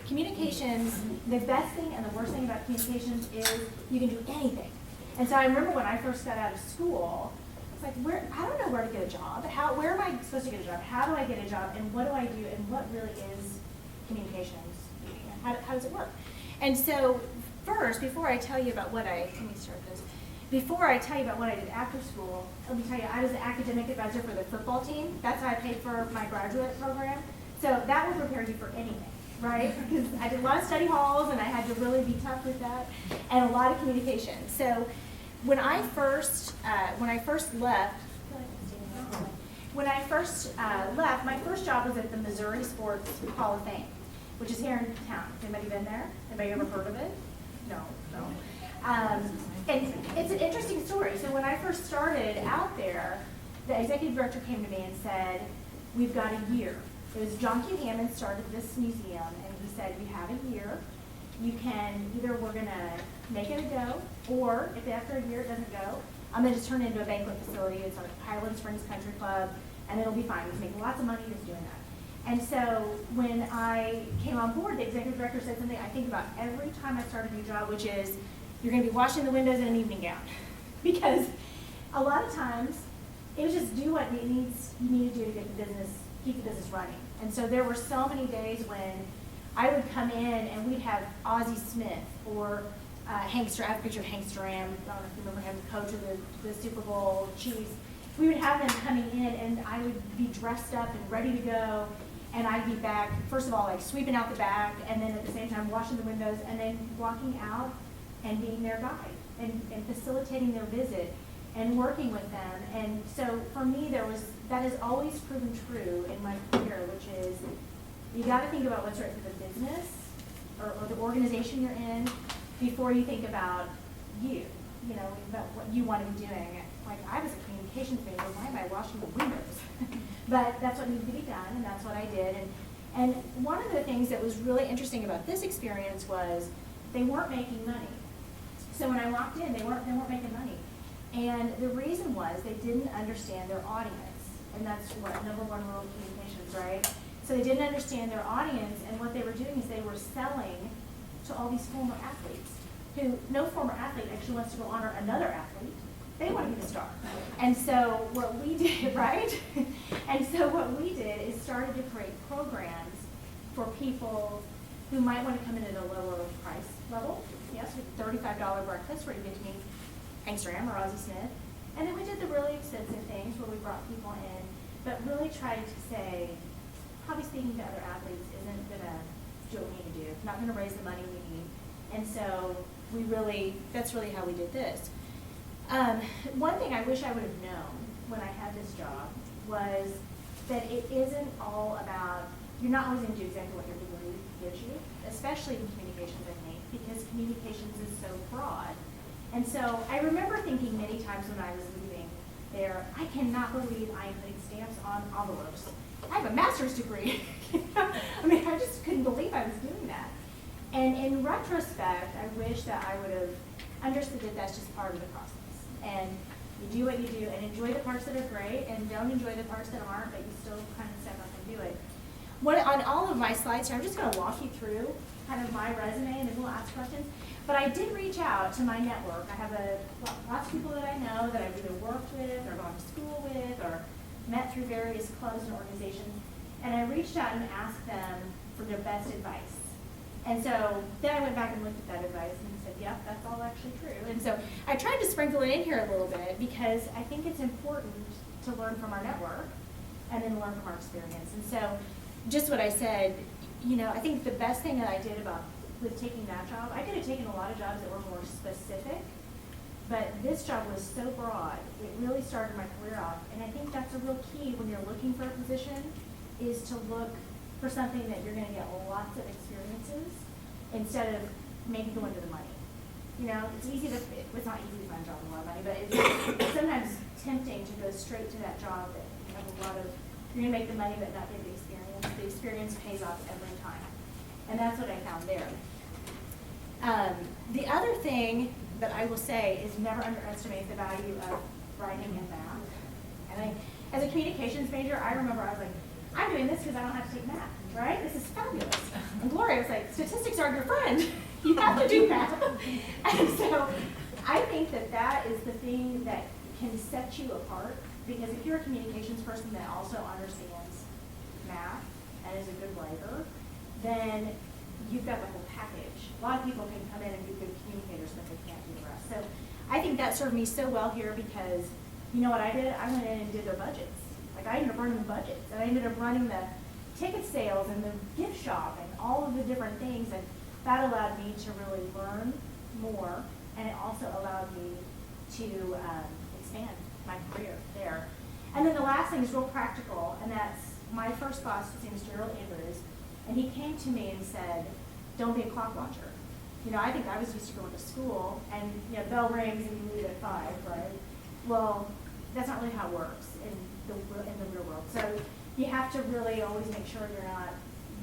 communications, the best thing and the worst thing about communications is you can do anything. And so I remember when I first got out of school, it's like, I don't know where to get a job. Where am I supposed to get a job? How do I get a job? And what do I do? And what really is communications? How does it work? And so first, before I tell you about what before I tell you about what I did after school, let me tell you, I was the academic advisor for the football team. That's how I paid for my graduate program. So that would prepare you for anything, right? Because I did a lot of study halls and I had to really be tough with that, and a lot of communication. So when I first left, my first job was at the Missouri Sports Hall of Fame, which is here in town. Anybody been there? Anybody ever heard of it? No. And it's an interesting story. So when I first started out there, the executive director came to me and said, we've got a year. It was John Q. Hammond started this museum, and he said, you have a year. You can, either we're going to make it a go, or if after a year it doesn't go, I'm going to just turn it into a banquet facility. It's our Highland Springs Country Club, and it'll be fine. He's making lots of money just doing that. And so when I came on board, the executive director said something I think about every time I start a new job, which is, you're going to be washing the windows in an evening gown. Because a lot of times, it was just do what you need to do to get the business, keep the business running. And so there were so many days when I would come in and we'd have Ozzie Smith or Hank Stram. I have a picture of Hank Stram. I don't know if you remember him, coach of the Super Bowl Chiefs. We would have them coming in, and I would be dressed up and ready to go. And I'd be back, first of all, like sweeping out the back, and then at the same time washing the windows, and then walking out and being their guide and facilitating their visit and working with them. And so for me, that has always proven true in my career, which is you got to think about what's right for the business or the organization you're in before you think about about what you want to be doing. Like, I was a communications major, why am I washing the windows? But that's what needed to be done, and that's what I did. And one of the things that was really interesting about this experience was they weren't making money. So when I walked in, they weren't making money. And the reason was they didn't understand their audience. And that's what number one rule of communications, right? So they didn't understand their audience, and what they were doing is they were selling to all these former athletes who no former athlete actually wants to go honor another athlete. They want to be the star. And so what we did, right? And so what we did is started to create programs for people who might want to come in at a lower price level. Yes, with $35 breakfast where you get to meet Hank Stram or Ozzie Smith. And then we did the really expensive things where we brought people in, but really tried to say, probably speaking to other athletes isn't going to do what we need to do, not going to raise the money we need. And so that's really how we did this. One thing I wish I would have known when I had this job was that it isn't all about, you're not always going to do exactly what your degree gives you, especially in communications, I think, because communications is so broad. And so I remember thinking many times when I was leaving there, I cannot believe I am putting stamps on envelopes. I have a master's degree. I mean, I just couldn't believe I was doing that. And in retrospect, I wish that I would have understood that that's just part of the process. And you do what you do and enjoy the parts that are great and don't enjoy the parts that aren't, but you still kind of step up and do it. On all of my slides here, I'm just going to walk you through kind of my resume, and then we'll ask questions. But I did reach out to my network. I have lots of people that I know that I've either worked with or gone to school with or met through various clubs and organizations. And I reached out and asked them for their best advice. And so then I went back and looked at that advice and said, yep, that's all actually true. And so I tried to sprinkle it in here a little bit because I think it's important to learn from our network and then learn from our experience. And so just what I said, I think the best thing that I did with taking that job, I could have taken a lot of jobs that were more specific, but this job was so broad, it really started my career off. And I think that's a real key when you're looking for a position, is to look for something that you're going to get lots of experiences instead of maybe going to the money. It's not easy to find a job with a lot of money, but it's sometimes tempting to go straight to that job that you have you're going to make the money but not get the experience. The experience pays off every time. And that's what I found there. The other thing that I will say is never underestimate the value of writing and math. And as a communications major, I remember I was like, I'm doing this because I don't have to take math. right? This is fabulous. And Gloria was like, statistics are your friend. You have to do that. And so I think that that is the thing that can set you apart, because if you're a communications person that also understands math and is a good writer, then you've got the whole package. A lot of people can come in and be good communicators, but they can't do the rest. So I think that served me so well here, because you know what I did? I went in and did their budgets. Like, I ended up running the budgets, and I ended up running the ticket sales and the gift shop and all of the different things, and that allowed me to really learn more, and it also allowed me to expand my career there. And then the last thing is real practical, and that's my first boss. His name is Gerald Andrews, and he came to me and said, don't be a clock watcher. You know, I think I was used to going to school, and you know, bell rings and you leave at 5, right? Well, that's not really how it works in the real world. So you have to really always make sure you're not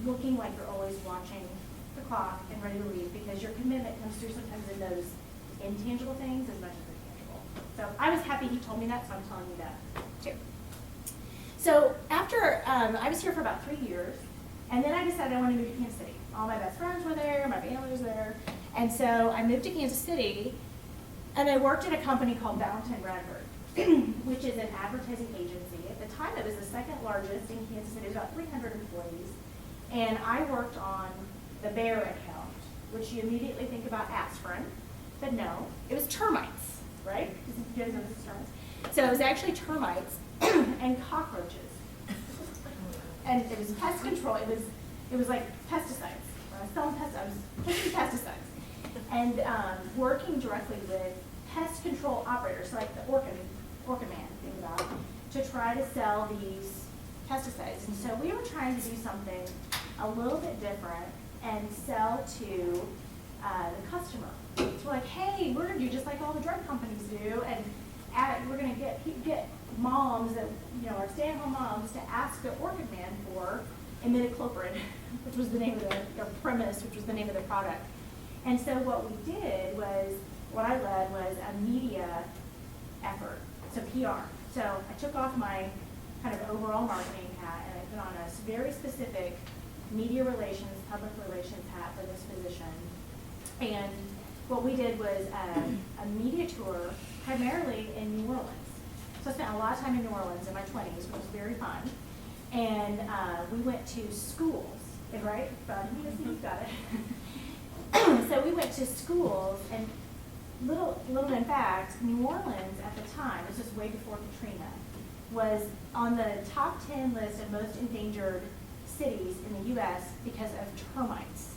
looking like you're always watching the clock and ready to leave, because your commitment comes through sometimes in those intangible things as much as the tangible. So I was happy he told me that, so I'm telling you that too. So after, I was here for about 3 years, and then I decided I wanted to move to Kansas City. All my best friends were there, my family was there, and so I moved to Kansas City, and I worked at a company called Valentine Bradford, which is an advertising agency. At the time, it was the second largest in Kansas City. It was about 300 employees, and I worked on the bear account, which you immediately think about aspirin, but no, it was termites, right? You guys know this is termites. So it was actually termites and cockroaches, and it was pest control. It was like pesticides. When I was selling pesticides, I was pushing pesticides, and working directly with pest control operators, so like the Orca man thing about it, to try to sell these pesticides. And so we were trying to do something a little bit different and sell to the customer. So we're like, hey, we're going to do just like all the drug companies do, and we're going to get moms that, you know, are stay-at-home moms to ask the Orchid Man for imidacloprid, which was the name of the premise, which was the name of the product. And so what we did was, what I led was a media effort, so PR. So I took off my kind of overall marketing hat, and I put on a very specific media relations, public relations hat for this position. And what we did was a media tour, primarily in New Orleans. So I spent a lot of time in New Orleans in my 20s, which was very fun. And we went to schools, right? Fun, you've got it. So we went to schools, and little known fact, New Orleans at the time, this was way before Katrina, was on the top 10 list of most endangered cities in the U.S. because of termites,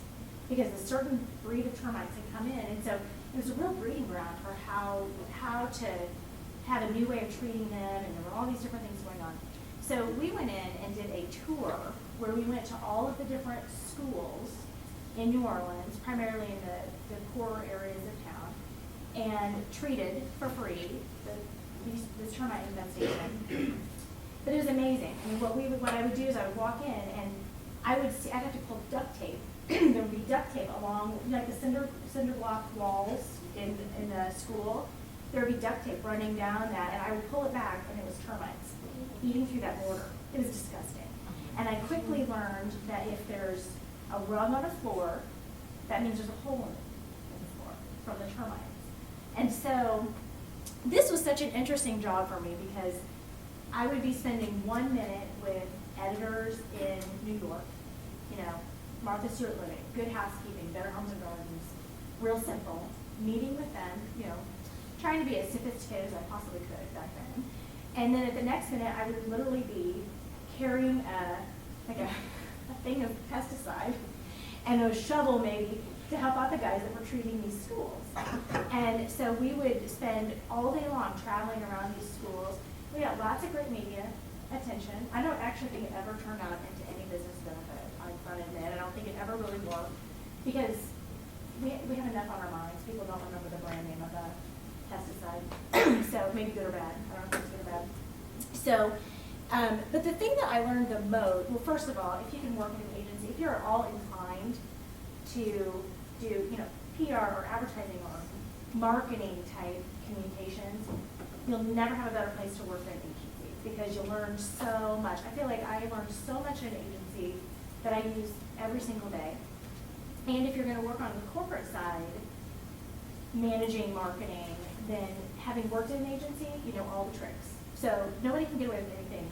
because a certain breed of termites had come in, and so it was a real breeding ground for how to have a new way of treating them, and there were all these different things going on. So we went in and did a tour where we went to all of the different schools in New Orleans, primarily in the core areas of town, and treated for free this termite infestation. But it was amazing. I mean, what I would do is I would walk in, and I'd have to pull duct tape. There would be duct tape along, like the cinder block walls in the school. There would be duct tape running down that, and I would pull it back, and it was termites eating through that border. It was disgusting. And I quickly learned that if there's a rug on a floor, that means there's a hole in the floor from the termites. And so this was such an interesting job for me, because I would be spending 1 minute with editors in New York, you know, Martha Stewart Living, Good Housekeeping, Better Homes and Gardens, real simple, meeting with them, you know, trying to be as sophisticated as I possibly could back then. And then at the next minute, I would literally be carrying a thing of pesticide and a shovel maybe to help out the guys that were treating these schools. And so we would spend all day long traveling around these schools. We got lots of great media attention. I don't actually think it ever turned out into any business benefit. I'm going to admit, I don't think it ever really worked, because we have enough on our minds. People don't remember the brand name of the pesticide. So maybe good or bad. I don't know if it's good or bad. So, but the thing that I learned the most, well, first of all, if you can work in an agency, if you're at all inclined to do, you know, PR or advertising or marketing type communications, you'll never have a better place to work than an agency, because you'll learn so much. I feel like I learned so much in an agency that I use every single day. And if you're going to work on the corporate side, managing marketing, then having worked in an agency, you know all the tricks. So nobody can get away with anything.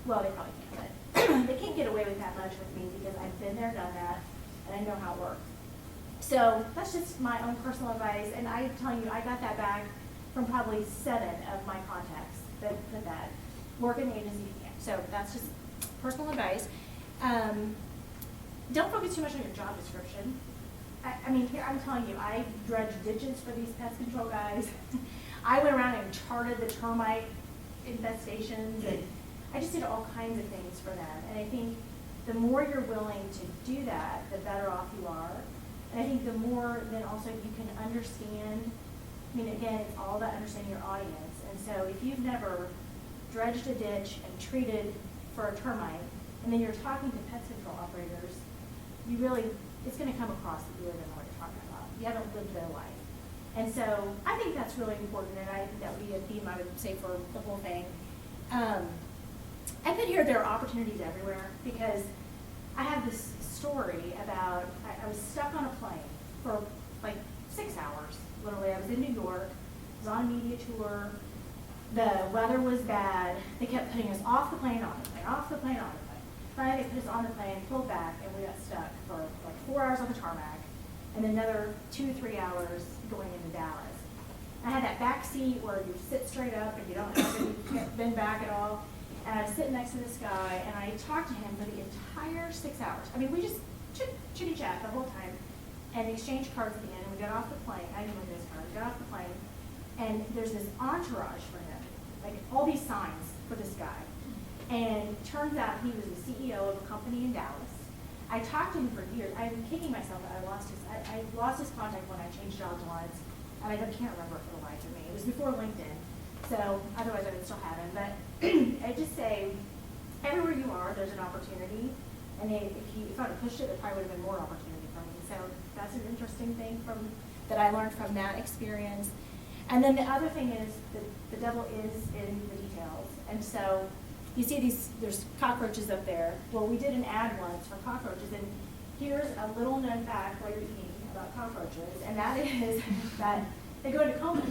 Well, they probably can, but they can't get away with that much with me because I've been there, done that, and I know how it works. So that's just my own personal advice, and I'm telling you, I got that back from probably 7 of my contacts that put that. Work in the agency, you can't. So that's just personal advice. Don't focus too much on your job description. I mean, here I'm telling you, I dredged ditches for these pest control guys. I went around and charted the termite infestations, and I just did all kinds of things for them. And I think the more you're willing to do that, the better off you are. And I think the more then also you can understand, I mean, again, it's all about understanding your audience. And so if you've never dredged a ditch and treated for a termite, and then you're talking to pest control operators, you really, it's going to come across that you really don't know what you're talking about. You haven't lived their life. And so I think that's really important, and I think that would be a theme I would say for the whole thing. I put here there are opportunities everywhere, because I have this story about, I was stuck on a plane for like 6 hours, literally. I was in New York, was on a media tour, the weather was bad, they kept putting us off the plane, on the plane, off the plane, on the plane. Finally, they put us on the plane, pulled back, and we got stuck for like 4 hours on the tarmac, and then another 2-3 hours going into Dallas. I had that back seat where you sit straight up and you don't have to bend back at all. And I was sitting next to this guy, and I talked to him for the entire 6 hours. I mean, we just chitty-chat the whole time and exchanged cards at the end, and we got off the plane. I didn't look at his card. We got off the plane, and there's this entourage for him, like all these signs for this guy. And turns out he was the CEO of a company in Dallas. I talked to him for years. I'm kicking myself that I lost his contact when I changed jobs once, and I can't remember it for the life of me. It was before LinkedIn, so otherwise I would still have him. But I just say, everywhere you are, there's an opportunity, and if I would have pushed it, there probably would have been more opportunity for me. So that's an interesting thing that I learned from that experience. And then the other thing is that the devil is in the details, and so you see there's cockroaches up there. Well, we did an ad once for cockroaches, and here's a little known fact while you're eating about cockroaches, and that is that they go into comas.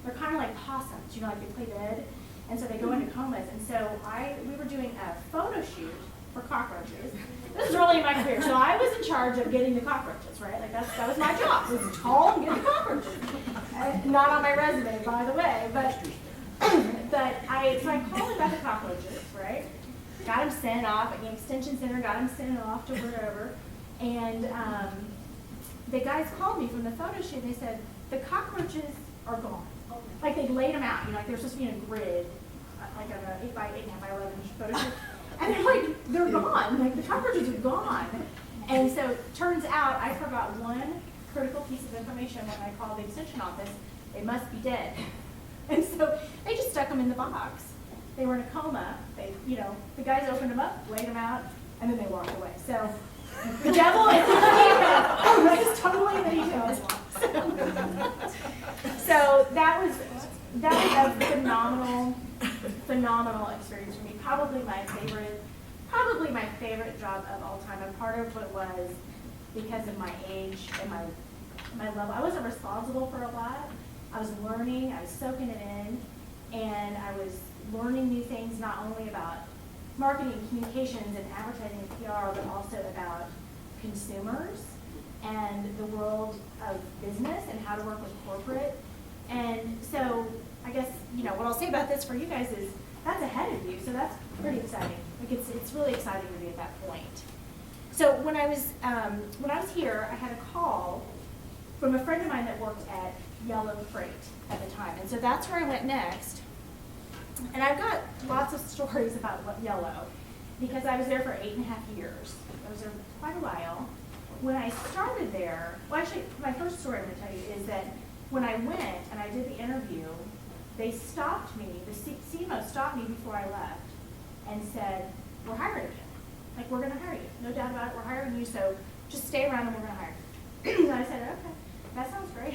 They're kind of like possums, you know, like they play dead, and so they go into comas. And so we were doing a photo shoot for cockroaches. This is early in my career, so I was in charge of getting the cockroaches, right? Like that was my job, was to call and get the cockroaches. Not on my resume, by the way, but I called about the cockroaches, right? Got them sent off at the extension center, got them sent off to wherever, and the guys called me from the photo shoot. They said the cockroaches are gone. Like they laid them out, you know, like they're supposed to be in a grid, like on an 8x8.5x11 photo shoot, and they're gone. Like the cockroaches are gone. And so turns out I forgot one critical piece of information when I called the extension office. They must be dead. And so they just stuck them in the box. They were in a coma. The guys opened them up, laid them out, and then they walked away. So the devil is in the details. Just totally in the details. So that was a phenomenal experience for me. Probably my favorite job of all time. And part of it was because of my age and my level. I wasn't responsible for a lot. I was learning, I was soaking it in, and I was learning new things, not only about marketing and communications and advertising and PR, but also about consumers and the world of business and how to work with corporate. And so I guess, what I'll say about this for you guys is that's ahead of you, so that's pretty exciting. Like it's really exciting to be at that point. So when I was here, I had a call from a friend of mine that worked at Yellow Freight at the time. And so that's where I went next. And I've got lots of stories about Yellow because I was there for 8.5 years. I was there quite a while. When I started there, well, actually, my first story I'm going to tell you is that when I went and I did the interview, they stopped me, the CMO stopped me before I left and said, we're hiring you. Like, we're going to hire you. No doubt about it, we're hiring you, so just stay around and we're going to hire you. And I said, okay. That sounds great.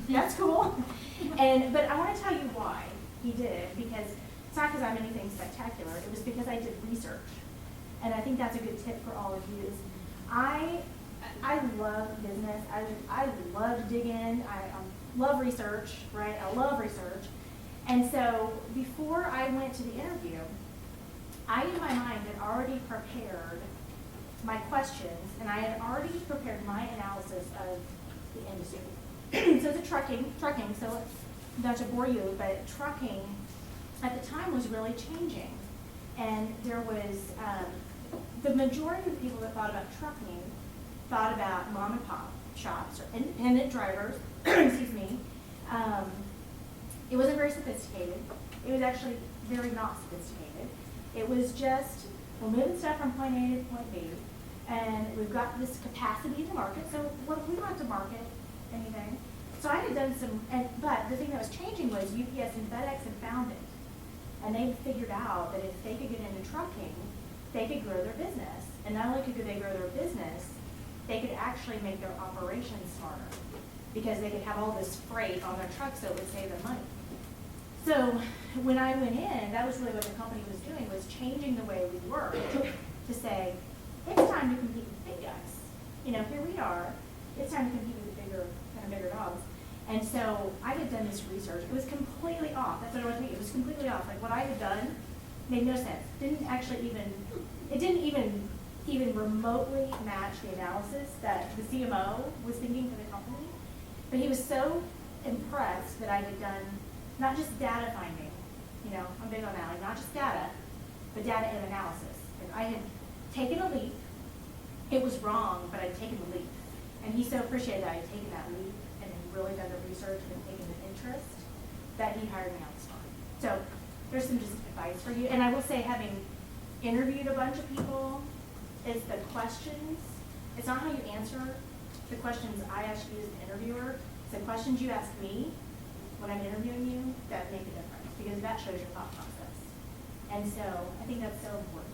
That's cool. But I want to tell you why he did, because it's not because I'm anything spectacular. It was because I did research. And I think that's a good tip for all of you is I love business. I love to dig in. I love research, right? I love research. And so before I went to the interview, I, in my mind, had already prepared my questions, and I had already prepared my analysis of the industry. So it's a trucking, so not to bore you, but trucking at the time was really changing. And there was, the majority of the people that thought about trucking thought about mom and pop shops or independent drivers, excuse me. It wasn't very sophisticated. It was actually very not sophisticated. It was just, we're moving stuff from point A to point B, and we've got this capacity to market, so we don't have to market anything. So I had done some, but the thing that was changing was UPS and FedEx had found it. And they figured out that if they could get into trucking, they could grow their business. And not only could they grow their business, they could actually make their operations smarter, because they could have all this freight on their trucks, so it would save them money. So when I went in, that was really what the company was doing, was changing the way we worked to say, it's time to compete with big guys. You know, here we are, it's time to compete with bigger dogs. And so I had done this research. It was completely off. That's what I was thinking. It was completely off. Like what I had done made no sense. It didn't even remotely match the analysis that the CMO was thinking for the company. But he was so impressed that I had done not just data finding, you know, I'm big on that, like not just data, but data and analysis. Like I had taken a leap. It was wrong, but I'd taken the leap. And he so appreciated that I had taken that leap and really done the research and taken the interest that he hired me on the spot. So there's some just advice for you. And I will say, having interviewed a bunch of people, is the questions, it's not how you answer the questions I ask you as an interviewer. It's the questions you ask me when I'm interviewing you that make a difference, because that shows your thought process. And so I think that's so important.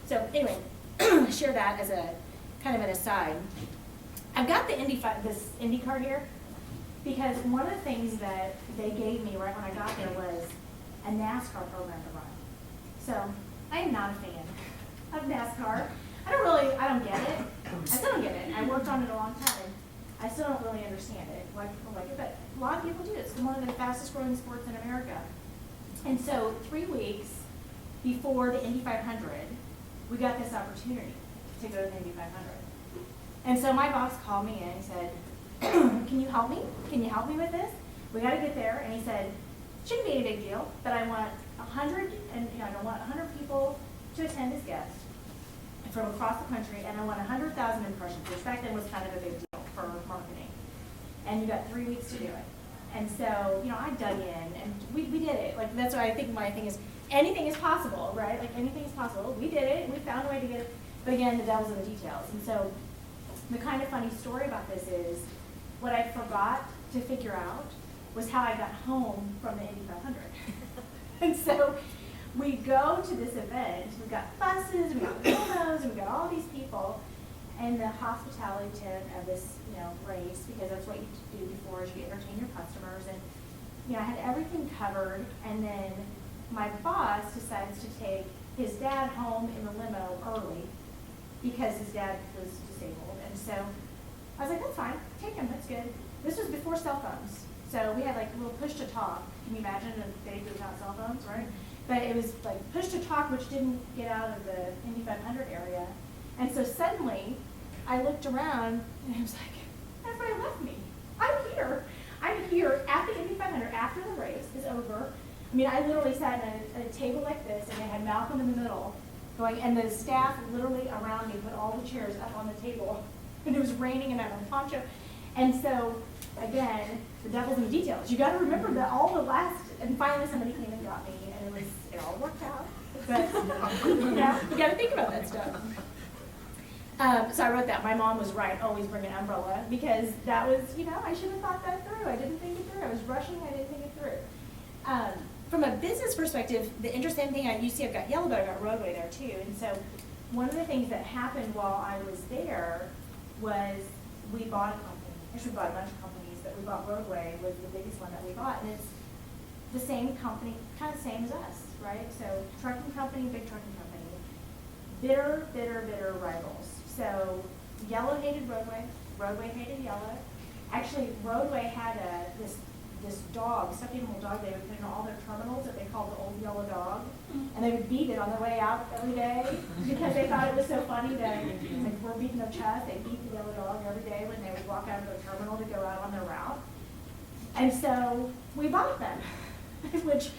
So anyway, share that as a kind of an aside. I've got the this Indy card here, because one of the things that they gave me right when I got there was a NASCAR program to run. So I am not a fan of NASCAR. I don't get it. I still don't get it. I worked on it a long time. I still don't really understand it, like it, but a lot of people do. It's one of the fastest growing sports in America. And so 3 weeks before the Indy 500, we got this opportunity to go to the Indy 500. And so my boss called me in and said, can you help me? Can you help me with this? We got to get there. And he said, shouldn't be any big deal, but I want 100, and I want 100 people to attend as guests from across the country, and I want 100,000 impressions, which back then was kind of a big deal for marketing. And you got 3 weeks to do it. And so, you know, I dug in, and we did it. Like, that's why I think my thing is, anything is possible, right? Like, anything is possible. We did it, and we found a way to get it. But again, the devil's in the details. And so the kind of funny story about this is, what I forgot to figure out was how I got home from the Indy 500. And so we go to this event, we've got buses, we've got limos, and we've got all these people, and the hospitality tent of this, you know, race, because that's what you do before, is you entertain your customers. And, you know, I had everything covered, and then my boss decides to take his dad home in the limo early because his dad was disabled. And so I was like, that's fine, take him, that's good. This was before cell phones. So we had like a little push to talk. Can you imagine a day without cell phones, right? But it was like push to talk, which didn't get out of the Indy 500 area. And so suddenly I looked around and I was like, everybody left me. I'm here at the Indy 500 after the race is over. I mean, I literally sat at a table like this, and I had Malcolm in the middle going, and the staff literally around me put all the chairs up on the table. And it was raining, and I had a poncho. And so, again, the devil's in the details. You got to remember that all the last, and finally somebody came and got me, and it all worked out. But, you know, you got to think about that stuff. So I wrote that. My mom was right, always bring an umbrella, because that was, you know, I should have thought that through. I didn't think it through. I was rushing, I didn't think it through. From a business perspective, the interesting thing, you see I've got yellow, but I've got roadway there too. And so one of the things that happened while I was there was we bought a company. Actually, we bought a bunch of companies, but we bought Roadway was the biggest one that we bought. And it's the same company, kind of same as us, right? So trucking company, big trucking company. Bitter rivals. So Yellow hated roadway, roadway hated yellow. Actually, roadway had this dog, stuffed animal dog they would put in all their terminals that they called the old yellow dog. And they would beat it on their way out every day because they thought it was so funny that like, we're beating their chest. They beat the yellow dog every day when they would walk out of the terminal to go out on their route. And so we bought them, which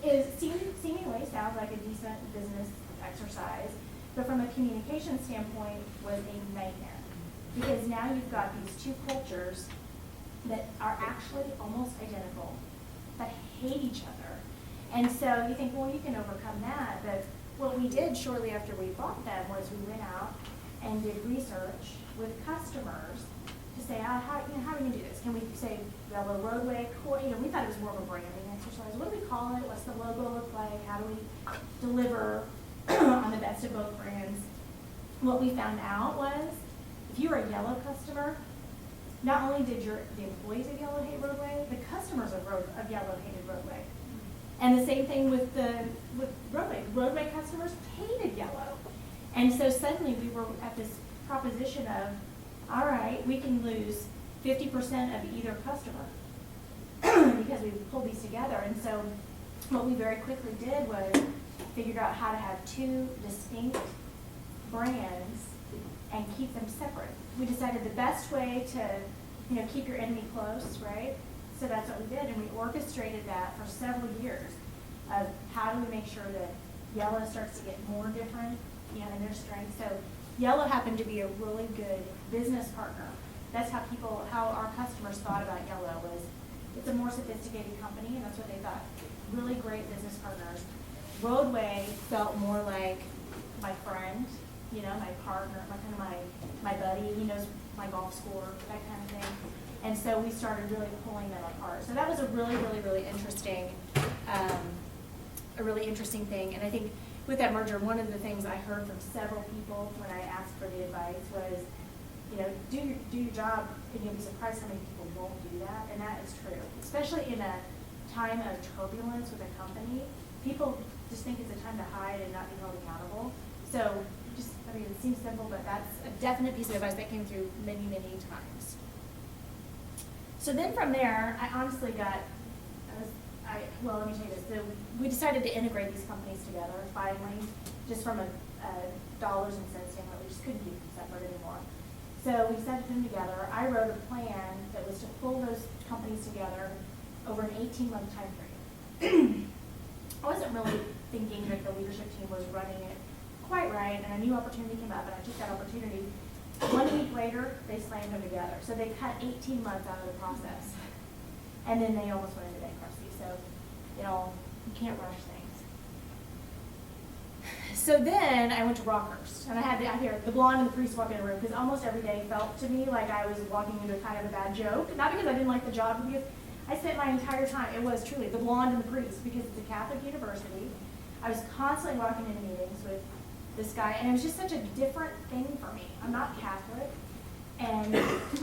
is seemingly sounds like a decent business exercise, but from a communication standpoint was a nightmare. Because now you've got these two cultures that are actually almost identical, but hate each other. And so you think, well, you can overcome that, but what we did shortly after we bought them was we went out and did research with customers to say, how are we going to do this? Can we say Yellow Roadway? We thought it was more of a branding exercise. What do we call it? What's the logo look like? How do we deliver on the best of both brands? What we found out was, if you were a Yellow customer, not only did the employees of Yellow hate Roadway, the customers of Yellow hated Roadway. And the same thing with Roadway. Roadway customers hated Yellow. And so suddenly we were at this proposition of, all right, we can lose 50% of either customer because we pulled these together. And so what we very quickly did was figured out how to have two distinct brands and keep them separate. We decided the best way to, keep your enemy close, right? So that's what we did, and we orchestrated that for several years of how do we make sure that Yellow starts to get more different, in their strengths. So Yellow happened to be a really good business partner. That's how our customers thought about Yellow was it's a more sophisticated company, and that's what they thought. Really great business partners. Roadway felt more like my friend, my partner, my buddy. He knows my golf score, that kind of thing. And so we started really pulling them apart. So that was a really, really, really interesting, thing. And I think with that merger, one of the things I heard from several people when I asked for the advice was, do your job, and you'll be surprised how many people won't do that. And that is true, especially in a time of turbulence with a company. People just think it's a time to hide and not be held accountable. So it seems simple, but that's a definite piece of advice that came through many, many times. So then from there, I honestly let me tell you this. We decided to integrate these companies together finally, just from a dollars and cents standpoint. We just couldn't keep them separate anymore. So we decided to put them together. I wrote a plan that was to pull those companies together over an 18-month time period. I wasn't really thinking that the leadership team was running it quite right, and a new opportunity came up, and I took that opportunity. 1 week later, they slammed them together. So they cut 18 months out of the process. And then they almost went into bankruptcy. So, you can't rush things. So then I went to Rockhurst, and I hear the blonde and the priest walk in the room, because almost every day felt to me like I was walking into kind of a bad joke. Not because I didn't like the job, but because I spent my entire time, it was truly the blonde and the priest, because it's a Catholic university. I was constantly walking into meetings with this guy, and it was just such a different thing for me. I'm not Catholic, and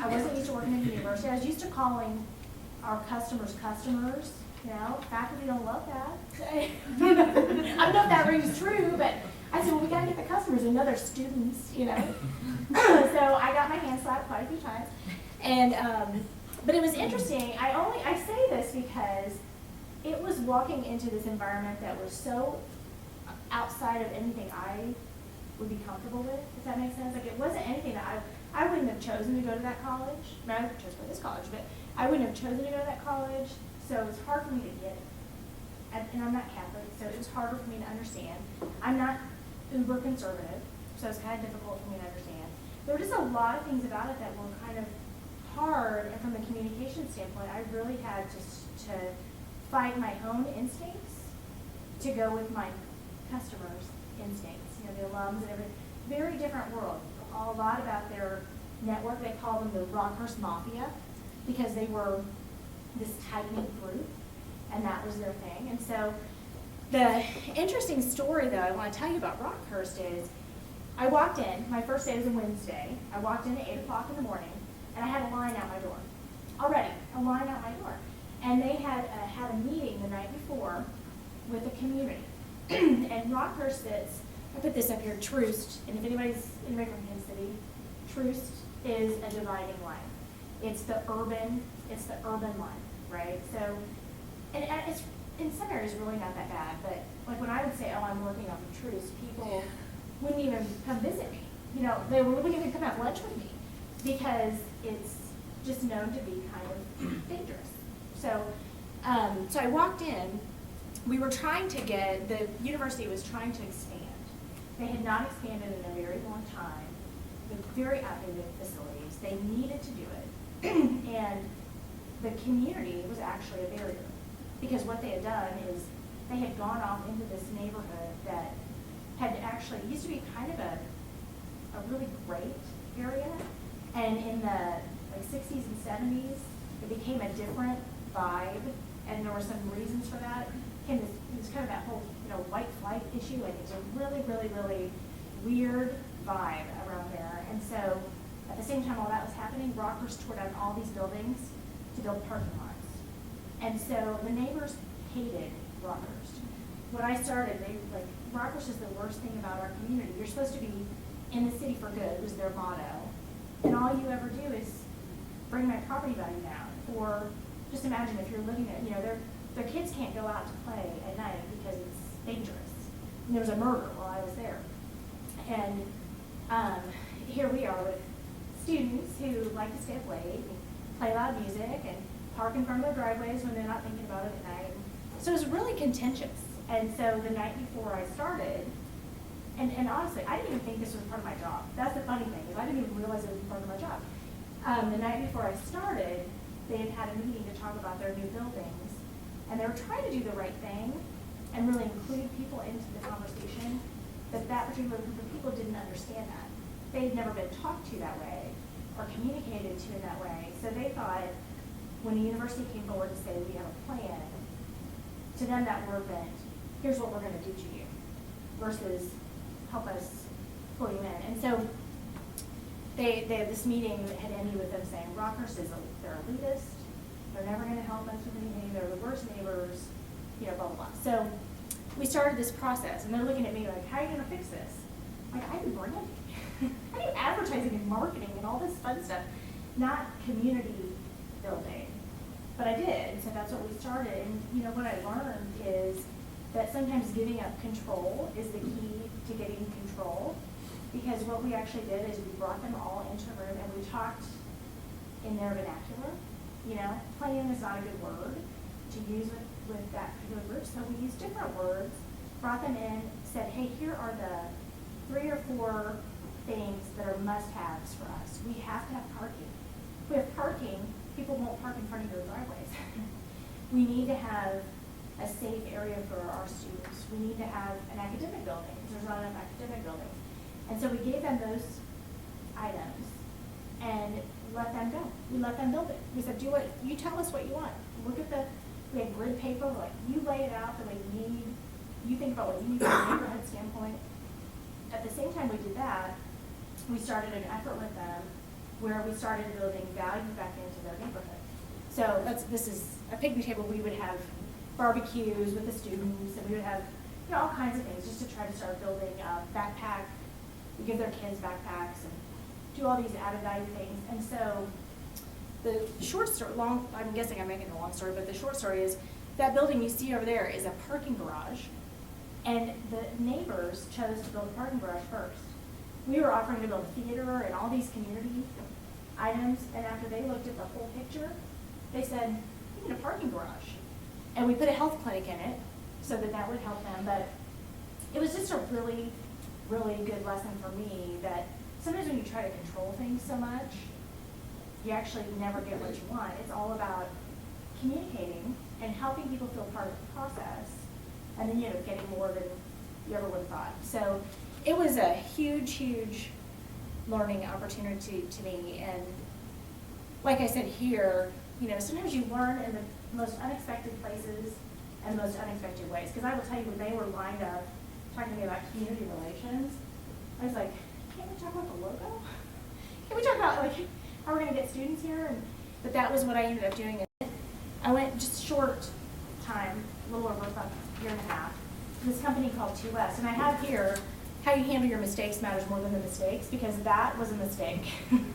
I wasn't used to working in the university. I was used to calling our customers. Faculty don't love that. I don't know if that rings true, but I said, well, we got to get the customers and other students, So I got my hand slapped quite a few times, and but it was interesting. I say this because it was walking into this environment that was so outside of anything I would be comfortable with, if that makes sense. Like, it wasn't anything that I wouldn't have chosen to go to that college. I mean, I chose for this college, but I wouldn't have chosen to go to that college, so it's hard for me to get it. And I'm not Catholic, so it was harder for me to understand. I'm not uber conservative, so it's kind of difficult for me to understand. There were just a lot of things about it that were kind of hard, and from a communication standpoint, I really had to fight my own instincts to go with my customers' instincts, the alums and everything. Very different world. A lot about their network. They call them the Rockhurst Mafia because they were this tight-knit group, and that was their thing. And so the interesting story, though, I want to tell you about Rockhurst is I walked in. My first day was a Wednesday. I walked in at 8 o'clock in the morning, and I had a line out my door. Already, a line out my door. And they had a meeting the night before with the community. And Rockhurst sits, I put this up here, Troost, and if anybody from Kansas City, Troost is a dividing line. It's the urban line, right? So, and it's in some areas really not that bad, but like when I would say, oh, I'm working off of Troost, people wouldn't even come visit me. You know, they wouldn't even come have lunch with me because it's just known to be kind of dangerous. So, so I walked in. We were trying to get, the university was trying to expand. They had not expanded in a very long time with very outdated facilities. They needed to do it. And the community was actually a barrier because what they had done is they had gone off into this neighborhood that had actually used to be kind of a really great area. And in the like 60s and 70s, it became a different vibe, and there were some reasons for that. It was kind of that whole, you know, white flight issue. Like it's a really, really, really weird vibe around there. And so at the same time all that was happening, Rockhurst tore down all these buildings to build parking lots. And so the neighbors hated Rockhurst. When I started, they like, Rockhurst is the worst thing about our community. You're supposed to be in the city for good was their motto. And all you ever do is bring my property value down. Or just imagine if you're living at, you know, their kids can't go out to play at night because it's dangerous. And there was a murder while I was there. And here we are with students who like to stay up late and play loud music and park in front of their driveways when they're not thinking about it at night. So it was really contentious. And so the night before I started, and honestly, I didn't even think this was part of my job. That's the funny thing, is I didn't even realize it was part of my job. The night before I started, they had a meeting to talk about their new buildings, and they were trying to do the right thing and really include people into the conversation, but that particular group of people didn't understand that. They'd never been talked to that way or communicated to in that way, so they thought when the university came forward to say we have a plan, to them that word meant, here's what we're going to do to you, versus help us pull you in. And so they this meeting had ended with them saying, Rockhurst is they're elitist, they're never going to help us with anything, they're the worst neighbors, you know, blah, blah, blah. So we started this process, and they're looking at me like, how are you going to fix this? Like, I do branding. I do advertising and marketing and all this fun stuff, not community building. But I did, so that's what we started. And you know, what I learned is that sometimes giving up control is the key to getting control. Because what we actually did is we brought them all into a room and we talked in their vernacular. You know, plan is not a good word to use with that particular group, so we used different words, brought them in, said, hey, here are the 3 or 4 things that are must-haves for us. We have to have parking. If we have parking, people won't park in front of your driveways. We need to have a safe area for our students. We need to have an academic building, because there's not enough academic buildings. And so we gave them those items and let them go. We let them build it. We said, do what, you tell us what you want. Look at we had grid paper, like you lay it out the way you need. You think about what you need from a neighborhood standpoint. At the same time we did that, we started an effort with them where we started building value back into their neighborhood. So this is a picnic table. We would have barbecues with the students, and we would have, you know, all kinds of things just to try to start building a backpack. We give their kids backpacks and do all these added value things. And so the short story, I'm guessing I'm making a long story, but the short story is that building you see over there is a parking garage, and the neighbors chose to build a parking garage first. We were offering to build a theater and all these community items, and after they looked at the whole picture, they said, we need a parking garage. And we put a health clinic in it so that would help them. But it was just a really, really good lesson for me that sometimes when you try to control things so much, you actually never get what you want. It's all about communicating and helping people feel part of the process, and then you end up getting more than you ever would have thought. So it was a huge, huge learning opportunity to me. And like I said here, you know, sometimes you learn in the most unexpected places and the most unexpected ways. Because I will tell you, when they were lined up talking to me about community relations, I was like, can't we talk about the logo? Can we talk about like how we're going to get students here? But that was what I ended up doing. I went just short time, a little over about a year and a half, to this company called 2S. And I have here how you handle your mistakes matters more than the mistakes, because that was a mistake.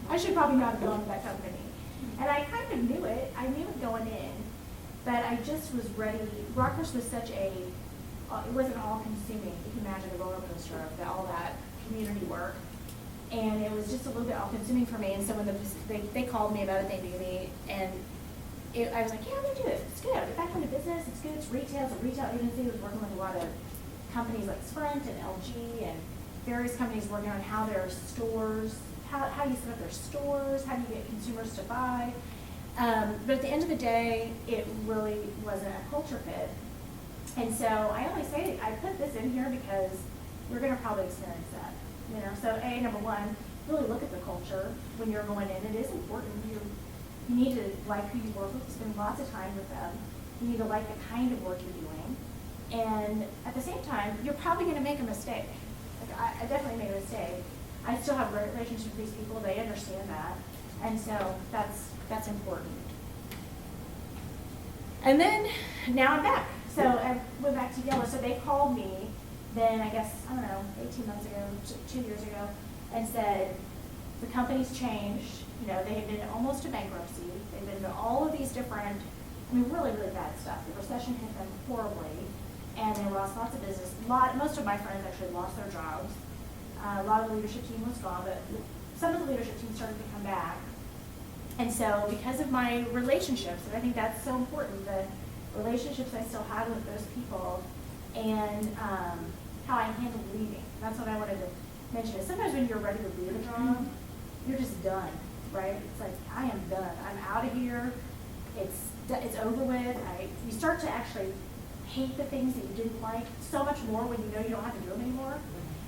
I should probably not have gone to that company. And I kind of knew it. I knew it going in, but I just was ready. Rockhurst was such a, it wasn't all consuming. You can imagine the roller coaster of all that community work. And it was just a little bit all consuming for me. And so when they called me about it, they knew me. And I was like, yeah, I'm going to do it. It's good. I'll get back into business. It's good. It's retail. It's a retail agency. I was working with a lot of companies like Sprint and LG and various companies working on how their stores, how you set up their stores, how do you get consumers to buy. But at the end of the day, it really wasn't a culture fit. And so I only say, I put this in here because you're going to probably experience that. You know, so number one, really look at the culture when you're going in. It is important. You need to like who you work with, spend lots of time with them. You need to like the kind of work you're doing. And at the same time, you're probably going to make a mistake. Like I definitely made a mistake. I still have great relationships with these people. They understand that. And so that's important. And then now I'm back. So I went back to Yellow. So they called me then, I guess, I don't know, 18 months ago, 2 years ago, and said, the company's changed. You know, they had been almost to bankruptcy. They've been to all of these different, I mean, really, really bad stuff. The recession hit them horribly, and they lost lots of business. Most of my friends actually lost their jobs. A lot of the leadership team was gone, but some of the leadership team started to come back. And so because of my relationships, and I think that's so important, the relationships I still have with those people, and how I handled leaving. That's what I wanted to mention. Sometimes when you're ready to leave a job, you're just done, right? It's like, I am done. I'm out of here. It's over with. You start to actually hate the things that you didn't like so much more when you know you don't have to do them anymore.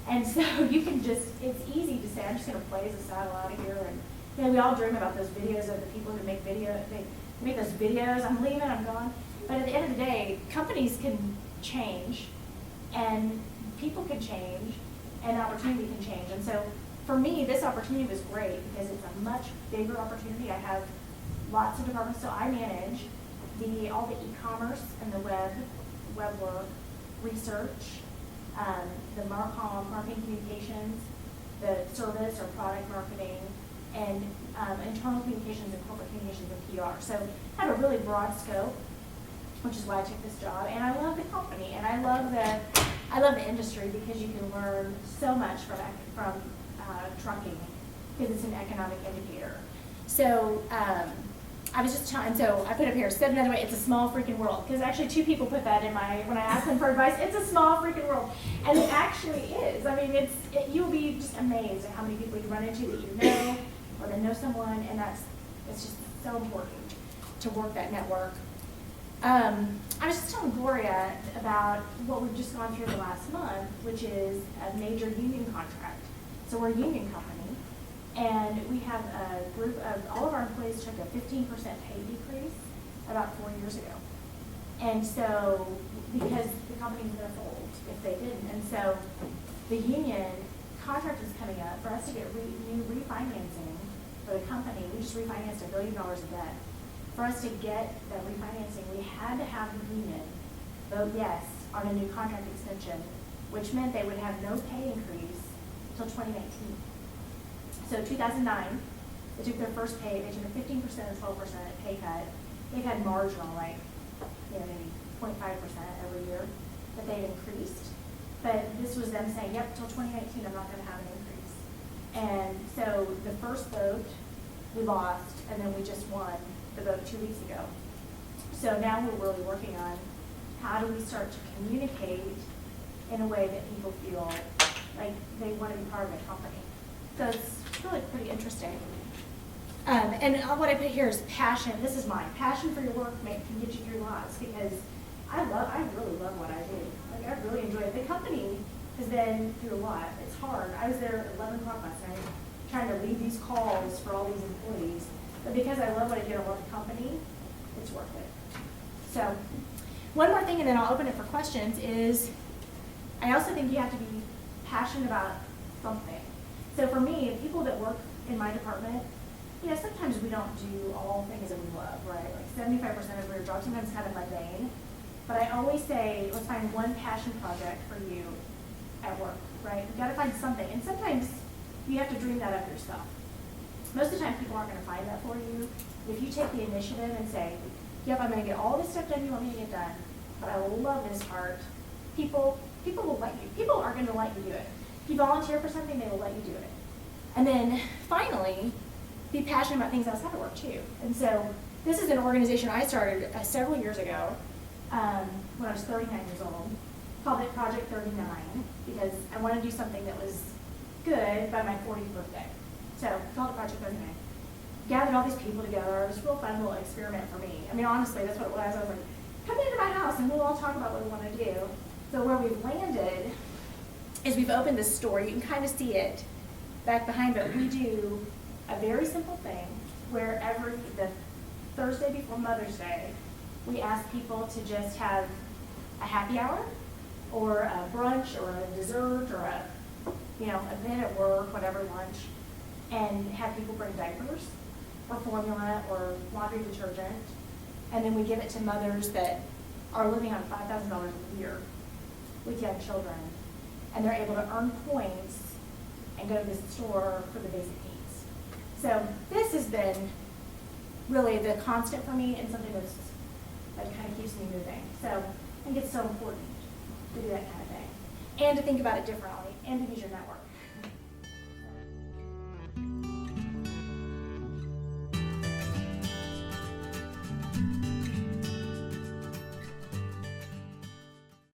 And so you can just, it's easy to say, I'm just going to play as a saddle out of here. And you know, we all dream about those videos of the people who make they make those videos. I'm leaving, I'm gone. But at the end of the day, companies can change, and people can change, and opportunity can change. And so for me, this opportunity was great because it's a much bigger opportunity. I have lots of departments, so I manage all the e-commerce and the web work, research, the marketing communications, the service or product marketing, and internal communications and corporate communications and PR. So I have a really broad scope, which is why I took this job. And I love the company, and I love the industry because you can learn so much from trucking because it's an economic indicator. So I was just telling, so I put up here, said another way, it's a small freaking world. Because actually 2 people put that in when I asked them for advice, it's a small freaking world. And it actually is. I mean, you'll be just amazed at how many people you run into that you know, or that know someone, and it's just so important to work that network. I was just telling Gloria about what we've just gone through the last month, which is a major union contract. So we're a union company, and we have a group of, all of our employees took a 15% pay decrease about 4 years ago. And so, because the company was going to fold if they didn't. And so the union contract is coming up for us to get new refinancing for the company. We just refinanced $1 billion of debt. For us to get that refinancing, we had to have the union vote yes on a new contract extension, which meant they would have no pay increase until 2019. So 2009, they took their first pay, they took a 15% and 12% pay cut. They've had marginal, like, maybe 0.5% every year that they've increased. But this was them saying, yep, till 2019, I'm not going to have an increase. And so the first vote, we lost, and then we just won the vote 2 weeks ago. So now we're really working on how do we start to communicate in a way that people feel like they want to be part of the company. So it's really pretty interesting. And what I put here is passion. This is mine. Passion for your work can get you through lots because I really love what I do. Like I really enjoy it. The company has been through a lot. It's hard. I was there at 11 o'clock last night trying to lead these calls for all these employees. But because I love what I do, I love the company, it's worth it. So one more thing, and then I'll open it for questions, is I also think you have to be passionate about something. So for me, people that work in my department, sometimes we don't do all things that we love, right? Like 75% of your job sometimes kind of mundane. But I always say, let's find one passion project for you at work. right? You've got to find something. And sometimes you have to dream that up yourself. Most of the time, people aren't going to find that for you. If you take the initiative and say, yep, I'm going to get all this stuff done you want me to get done, but I love this part, people will let you. People are going to let you do it. If you volunteer for something, they will let you do it. And then finally, be passionate about things outside of work too. And so this is an organization I started several years ago when I was 39 years old, called it Project 39, because I wanted to do something that was good by my 40th birthday. So called it Project 39. Gathered all these people together. It was a real fun little experiment for me. I mean, honestly, that's what it was. I was like, come into my house and we'll all talk about what we want to do. So where we've landed is we've opened this store. You can kind of see it back behind, but we do a very simple thing where the Thursday before Mother's Day, we ask people to just have a happy hour or a brunch or a dessert or a event at work, whatever, lunch, and have people bring diapers or formula or laundry detergent, and then we give it to mothers that are living on $5,000 a year with young children, and they're able to earn points and go to the store for the basic needs. So this has been really the constant for me and something that kind of keeps me moving. So I think it's so important to do that kind of thing and to think about it differently and to use your network.